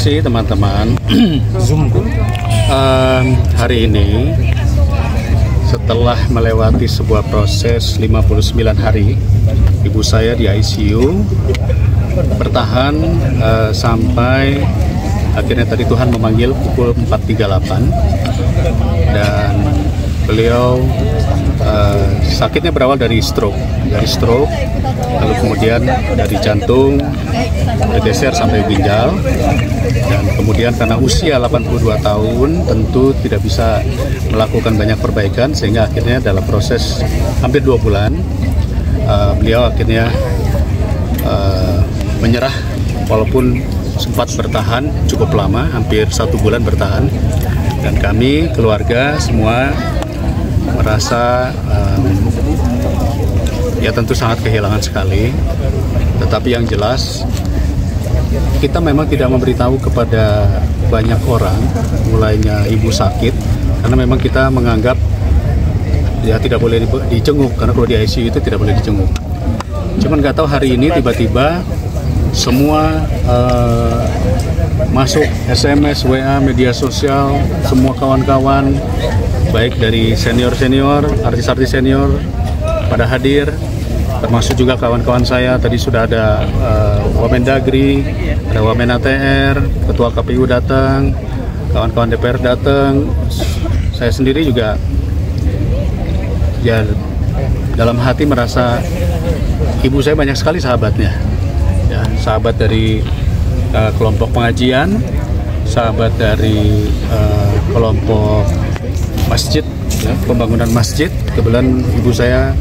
sih teman-teman. Hari ini setelah melewati sebuah proses 59 hari, ibu saya di ICU bertahan sampai akhirnya tadi Tuhan memanggil pukul 4.38 dan beliau sakitnya berawal dari stroke, lalu kemudian dari jantung bergeser sampai ginjal, dan kemudian karena usia 82 tahun tentu tidak bisa melakukan banyak perbaikan, sehingga akhirnya dalam proses hampir 2 bulan beliau akhirnya menyerah, walaupun sempat bertahan cukup lama, hampir 1 bulan bertahan, dan kami keluarga semua merasa ya tentu sangat kehilangan sekali. Tetapi yang jelas kita memang tidak memberitahu kepada banyak orang mulainya ibu sakit, karena memang kita menganggap ya tidak boleh dijenguk, karena kalau di ICU itu tidak boleh dijenguk. Cuman nggak tahu hari ini tiba-tiba semua masuk SMS, WA, media sosial, semua kawan-kawan baik dari senior-senior, artis-artis senior pada hadir, termasuk juga kawan-kawan saya. Tadi sudah ada Wamendagri, ada Wamen ATR, Ketua KPU datang, kawan-kawan DPR datang. Saya sendiri juga ya dalam hati merasa ibu saya banyak sekali sahabatnya, ya, sahabat dari kelompok pengajian, sahabat dari kelompok masjid, ya, pembangunan masjid. Kebetulan ibu saya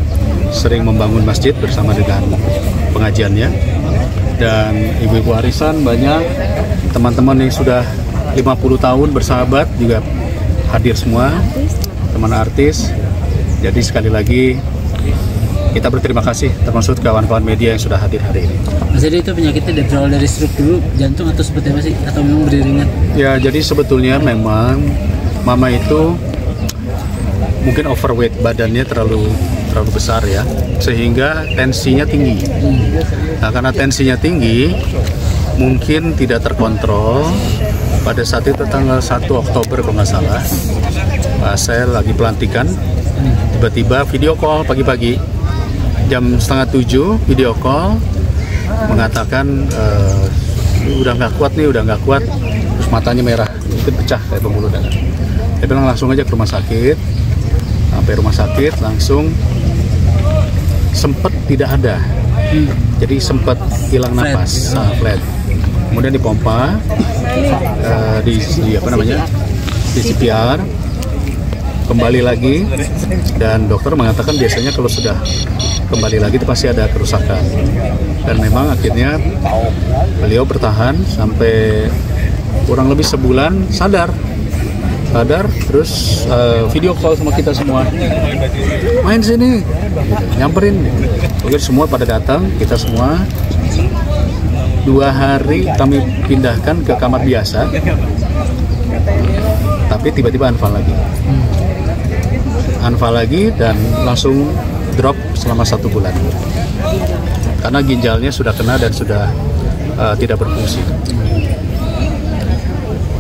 sering membangun masjid bersama dengan pengajiannya, dan ibu-ibu arisan banyak, teman-teman yang sudah 50 tahun bersahabat juga hadir semua, teman artis. Jadi sekali lagi kita berterima kasih, termasuk kawan-kawan media yang sudah hadir hari ini. Mas, jadi itu penyakitnya berawal dari stroke dulu, jantung atau seperti apa sih? Atau memang beriringan? Ya, jadi sebetulnya memang mama itu mungkin overweight, badannya terlalu besar ya, sehingga tensinya tinggi. Nah, karena tensinya tinggi, mungkin tidak terkontrol. Pada saat itu tanggal 1 Oktober kalau nggak salah, saya lagi pelantikan, tiba-tiba video call pagi-pagi, jam 6:30 video call, mengatakan udah nggak kuat, terus matanya merah, mungkin pecah kayak pembuluh darah. Saya bilang langsung aja ke rumah sakit. Sampai rumah sakit langsung sempat tidak ada, jadi sempat hilang napas, flat. Kemudian dipompa, di CPR, kembali lagi, dan dokter mengatakan biasanya kalau sudah kembali lagi itu pasti ada kerusakan. Dan memang akhirnya beliau bertahan sampai kurang lebih sebulan, sadar, terus video call sama kita semua, main sini, nyamperin. Oke, semua pada datang, kita semua. 2 hari kami pindahkan ke kamar biasa, tapi tiba-tiba anfal lagi, dan langsung drop selama 1 bulan, karena ginjalnya sudah kena dan sudah tidak berfungsi.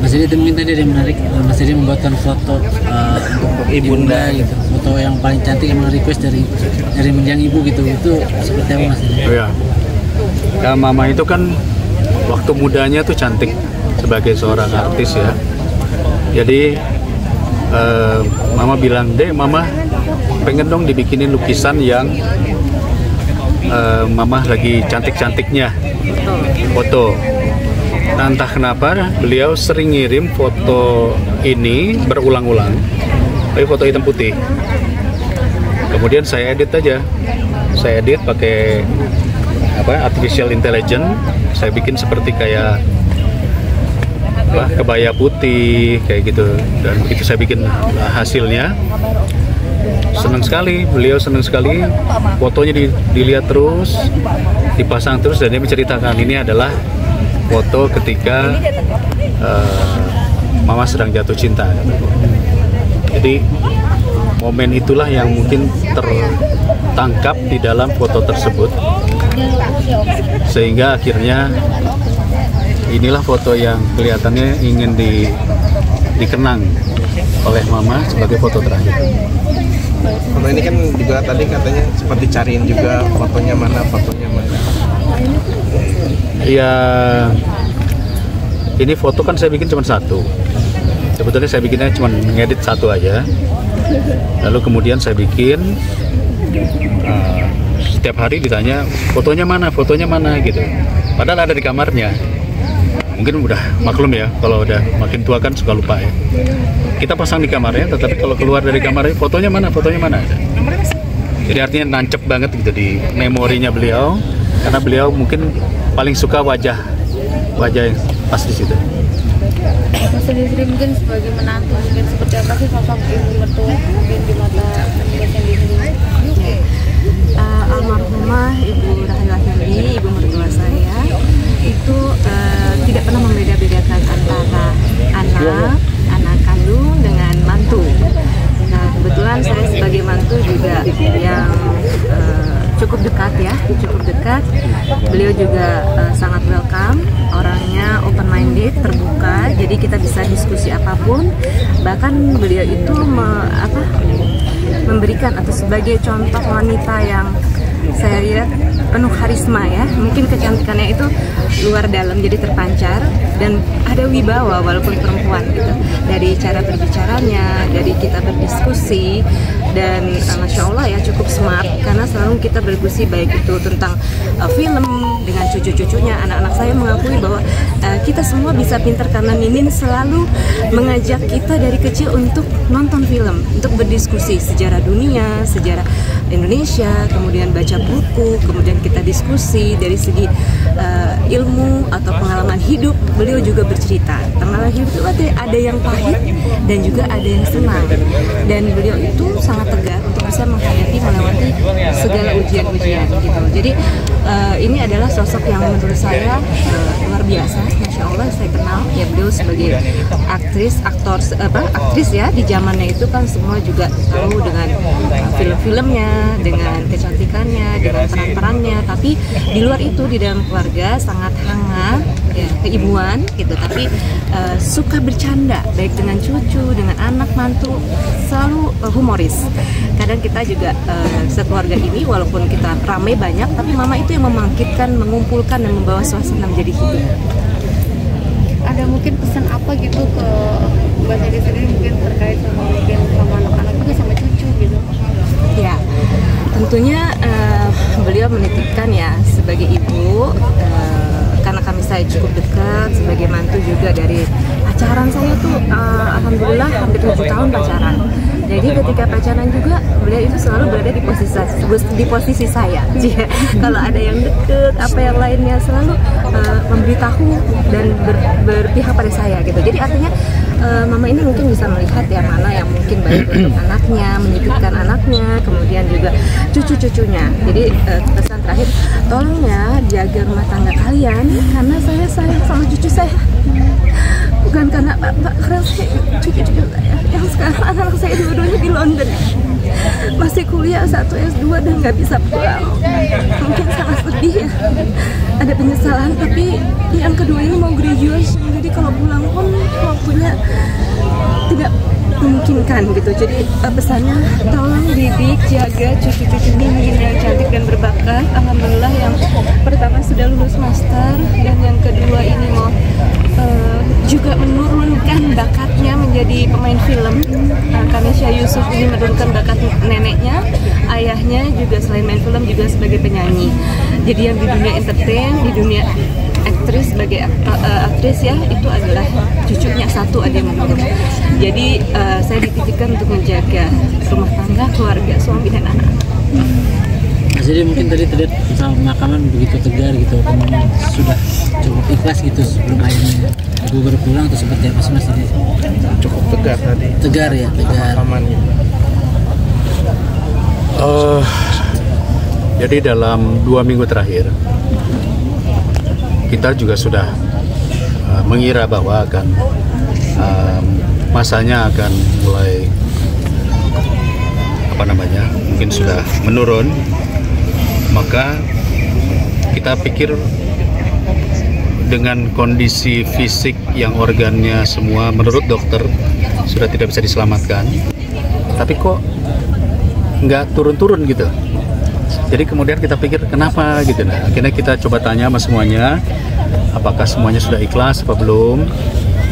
Mas, jadi mungkin tadi ada yang menarik, Mas jadi membuatkan foto untuk ibunda gitu, foto yang paling cantik, yang request dari mendiang ibu gitu, itu seperti apa Mas? Oh ya, ya, mama itu kan waktu mudanya tuh cantik sebagai seorang artis ya. Jadi mama bilang, "Dek, mama pengen dong dibikinin lukisan yang mama lagi cantik-cantiknya foto." Nah, entah kenapa beliau sering ngirim foto ini berulang-ulang, tapi foto hitam putih. Kemudian saya edit pakai artificial intelligence. Saya bikin seperti kayak kebaya putih kayak gitu, dan begitu saya bikin hasilnya, beliau senang sekali, fotonya dilihat terus, dipasang terus, dan dia menceritakan ini adalah foto ketika mama sedang jatuh cinta. Jadi momen itulah yang mungkin tertangkap di dalam foto tersebut, sehingga akhirnya inilah foto yang kelihatannya ingin dikenang oleh Mama sebagai foto terakhir. Foto ini kan juga tadi katanya sempat dicariin juga fotonya mana. Ya, ini foto kan saya bikin cuma satu. Sebetulnya saya bikinnya cuma ngedit satu aja. Lalu kemudian saya bikin setiap hari ditanya fotonya mana gitu. Padahal ada di kamarnya. Mungkin udah maklum ya, kalau udah makin tua kan suka lupa ya. Kita pasang di kamarnya, tetapi kalau keluar dari kamarnya fotonya mana. Jadi artinya nancep banget gitu di memorinya beliau, karena beliau mungkin paling suka wajah yang pas di situ. Mas sendiri mungkin sebagai menantu, mungkin seperti apa sih sosok ibu mertua mungkin di mata Mas sendiri? Almarhumah Ibu Rahila Hirdi, ibu mertua saya, itu tidak pernah membeda-bedakan antara anak kandung dengan mantu. Nah, kebetulan saya sebagai mantu juga yang cukup dekat. Beliau juga sangat welcome, orangnya open minded, terbuka, jadi kita bisa diskusi apapun. Bahkan beliau itu memberikan atau sebagai contoh wanita yang saya lihat penuh karisma ya, mungkin kecantikannya itu luar dalam, jadi terpancar dan ada wibawa walaupun perempuan gitu, dari cara berbicaranya, dari kita berdiskusi, dan Masya Allah ya cukup smart karena selalu kita berdiskusi baik itu tentang film dengan cucu-cucunya. Anak-anak saya mengakui bahwa kita semua bisa pintar karena Mimin selalu mengajak kita dari kecil untuk nonton film, untuk berdiskusi sejarah dunia, sejarah Indonesia, kemudian baca buku, kemudian kita diskusi dari segi ilmu atau pengalaman hidup. Beliau juga bercerita pengalaman hidup itu ada yang pahit dan juga ada yang senang, dan beliau itu sangat tegar untuk bisa menghadapi melewati segala ujian-ujian gitu. Jadi ini adalah sosok yang menurut saya luar biasa. Masya Allah, saya kenal ya beliau sebagai aktris ya, di zamannya itu kan semua juga tahu dengan film-filmnya, dengan kecantikannya, dengan peran-perannya, tapi di luar itu di dalam keluarga sangat hangat ya, keibuan gitu, tapi suka bercanda baik dengan cucu, dengan anak mantu, selalu humoris. Kadang kita juga sekeluarga ini walaupun kita ramai banyak, tapi mama itu yang membangkitkan, mengumpulkan dan membawa suasana menjadi hidup. Ada mungkin pesan apa gitu ke Mbak sendiri mungkin terkait sama anak-anak juga sama cucu gitu? Ya, tentunya beliau menitipkan ya sebagai ibu, karena saya cukup dekat, sebagai mantu juga dari pacaran saya tuh alhamdulillah hampir 7 tahun pacaran. Jadi ketika pacaran juga beliau itu selalu berada di posisi saya. Kalau ada yang deket, apa yang lainnya selalu memberitahu dan berpihak pada saya gitu. Jadi artinya mama ini mungkin bisa melihat yang mana yang mungkin baik untuk anaknya, menitipkan anaknya, kemudian juga cucu-cucunya. Jadi pesan terakhir, tolong ya jaga rumah tangga kalian, karena saya sayang sama cucu saya. Bukan karena karena cucu-cucu saya yang sekarang anak saya dua-duanya di London, masih kuliah 1 S2 dan nggak bisa pulang. Mungkin sangat sedih ya, ada penyesalan, tapi yang kedua ini mau graduation, jadi kalau pulang pun waktunya tidak memungkinkan gitu. Jadi pesannya tolong didik, jaga cucu-cucu Mimin yang cantik dan berbakat. Alhamdulillah yang pertama sudah lulus master, dan yang kedua ini mau juga menurunkan bakatnya menjadi pemain film. Kanesha Yusuf ini menurunkan bakat neneknya, ayahnya juga selain main film juga sebagai penyanyi. Jadi yang di dunia entertain, di dunia aktris, sebagai aktris ya, itu adalah cucunya satu ada yang menurut. Jadi saya dititipkan untuk menjaga rumah tangga, keluarga, suami dan anak. Jadi mungkin tadi terlihat pemakaman begitu tegar gitu, memang sudah cukup ikhlas gitu sebelum ayahnya ibu baru pulang, atau seperti apa sih Mas tadi? Cukup tegar tadi. Tegar ya, tegar. Pemakamannya. Jadi dalam 2 minggu terakhir kita juga sudah mengira bahwa akan masanya akan mulai mungkin sudah menurun. Maka kita pikir dengan kondisi fisik yang organnya semua menurut dokter sudah tidak bisa diselamatkan, tapi kok nggak turun-turun gitu. Jadi kemudian kita pikir kenapa gitu. Nah, akhirnya kita coba tanya sama semuanya, apakah semuanya sudah ikhlas apa belum.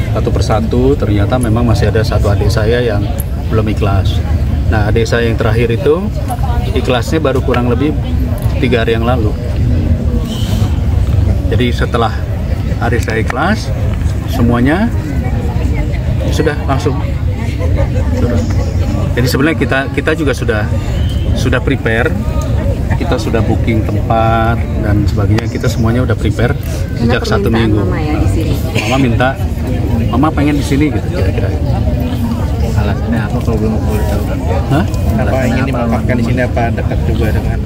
Satu persatu ternyata memang masih ada satu adik saya yang belum ikhlas. Nah, adik saya yang terakhir itu ikhlasnya baru kurang lebih 3 hari yang lalu. Jadi setelah adik saya ikhlas, semuanya sudah langsung turun. Jadi sebenarnya kita juga sudah prepare, kita sudah booking tempat dan sebagainya, kita semuanya udah prepare sejak 1 minggu. Mama ya di sini. Mama pengen di sini gitu kira-kira. Alasannya apa kalau belum boleh tahu? Hah? Kenapa ingin dimakamkan di sini, apa dekat juga dengan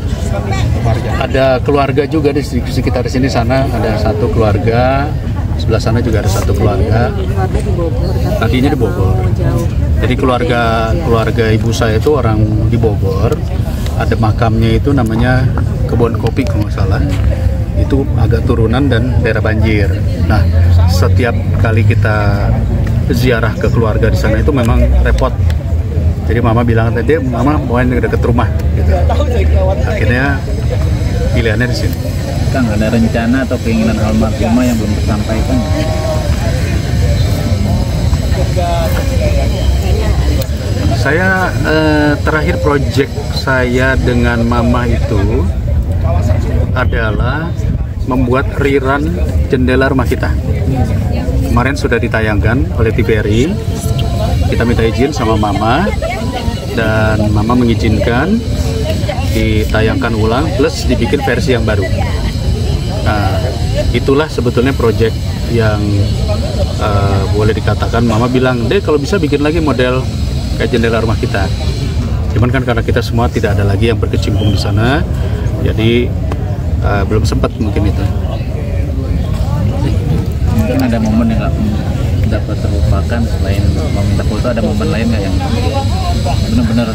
keluarga? Ada keluarga juga di sekitar sini, sana ada satu keluarga, sebelah sana juga ada satu keluarga. Keluarga di Bogor. Tapi Tadinya di nggak Bogor. mau jauh. Jadi keluarga ibu saya itu orang di Bogor. Ada makamnya itu namanya Kebon Kopi kalau nggak salah. Itu agak turunan dan daerah banjir. Nah, setiap kali kita ziarah ke keluarga di sana itu memang repot. Jadi mama bilang tadi, mama mau yang dekat rumah gitu. Akhirnya pilihannya di sini. Kang, ada rencana atau keinginan almarhumah yang belum tersampaikan? Saya terakhir project saya dengan mama itu adalah membuat rerun jendela rumah kita. Kemarin sudah ditayangkan oleh TVRI. Kita minta izin sama mama dan mama mengizinkan ditayangkan ulang plus dibikin versi yang baru. Nah, itulah sebetulnya project yang boleh dikatakan mama bilang, "Deh, kalau bisa bikin lagi model kayak jendela rumah kita." Cuman kan karena kita semua tidak ada lagi yang berkecimpung di sana, jadi belum sempat mungkin itu. Mungkin ada momen yang nggak dapat terlupakan selain meminta foto, ada momen lain nggak yang benar-benar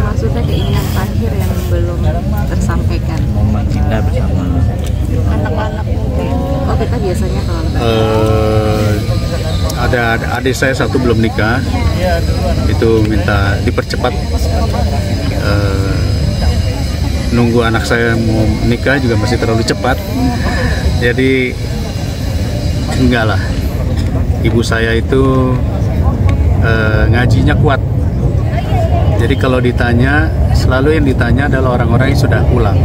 Maksudnya keinginan terakhir yang belum tersampaikan. momen indah bersama? Anak-anak mungkin. Oh, kita biasanya kalau Ada adik saya satu belum nikah, itu minta dipercepat. Nunggu anak saya mau nikah juga masih terlalu cepat, jadi enggak lah. Ibu saya itu ngajinya kuat, jadi kalau ditanya, selalu yang ditanya adalah orang-orang yang sudah pulang.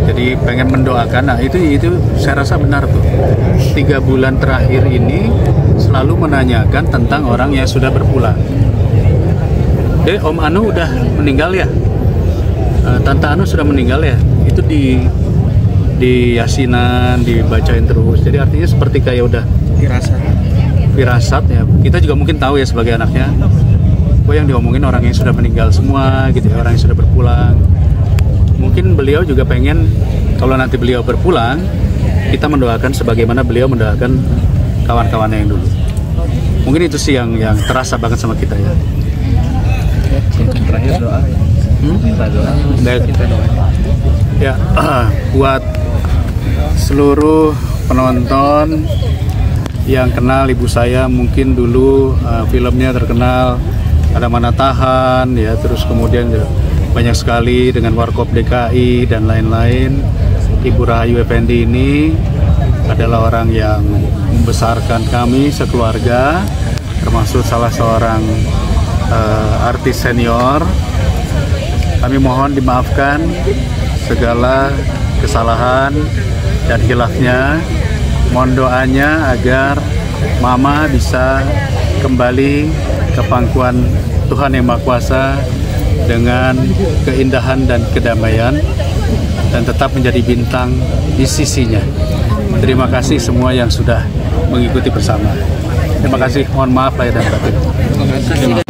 Jadi pengen mendoakan. Nah itu saya rasa benar tuh. 3 bulan terakhir ini selalu menanyakan tentang orang yang sudah berpulang. Om Anu udah meninggal ya? Tante Anu sudah meninggal ya? Itu di yasinan dibacain terus. Jadi artinya seperti kayak udah firasat ya. Kita juga mungkin tahu ya sebagai anaknya, yang diomongin orang yang sudah meninggal semua gitu ya, orang yang sudah berpulang. Mungkin beliau juga pengen kalau nanti beliau berpulang, kita mendoakan sebagaimana beliau mendoakan kawan-kawannya yang dulu. Mungkin itu sih yang terasa banget sama kita ya. Terakhir doa, minta doa. Kita doa. Ya, buat seluruh penonton yang kenal ibu saya, mungkin dulu filmnya terkenal, ada Mana Tahan ya, terus kemudian banyak sekali dengan Warkop DKI dan lain-lain. Ibu Rahayu Effendi ini adalah orang yang membesarkan kami sekeluarga, termasuk salah seorang artis senior. Kami mohon dimaafkan segala kesalahan dan khilafnya. Mohon doanya agar Mama bisa kembali ke pangkuan Tuhan Yang Maha Kuasa dengan keindahan dan kedamaian dan tetap menjadi bintang di sisinya. Terima kasih semua yang sudah mengikuti bersama. Terima kasih, mohon maaf lahir dan batin.